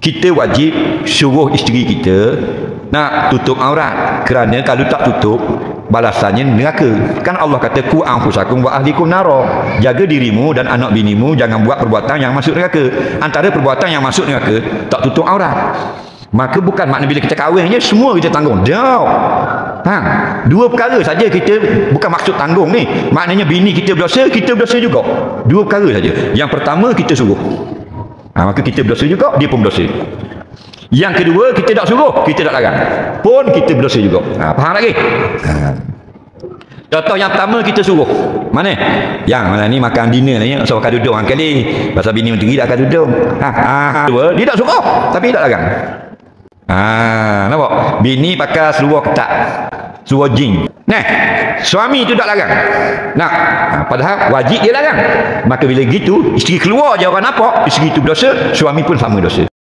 kita wajib suruh isteri kita nak tutup aurat, kerana kalau tak tutup balasannya neraka. Kan Allah kata ku anfusakum wa ahlikum nara, jaga dirimu dan anak binimu jangan buat perbuatan yang masuk neraka. Antara perbuatan yang masuk neraka tak tutup aurat. Maka bukan makna bila kita kahwin je semua kita tanggung. Jauh. Dua perkara saja kita, bukan maksud tanggung ni. Maknanya bini kita berdosa, kita berdosa juga. Dua perkara saja. Yang pertama kita suruh. Maka kita berdosa juga, dia pun berdosa. Yang kedua kita tak suruh, kita tak larang, pun kita berdosa juga. Faham lagi? Contoh yang pertama kita suruh. Mana? Yang mana ni makan dinner ni, so makan duduk orang kali. Pasal bini menteri dah akan duduk. Dua, dia tak suruh, tapi tak larang. Nampak? Bini pakai seluar ketat, seluar jin. Suami tu tak larang. Padahal wajib dia larang. Maka bila gitu, isteri keluar je orang nampak, isteri tu berdosa, suami pun sama dosa.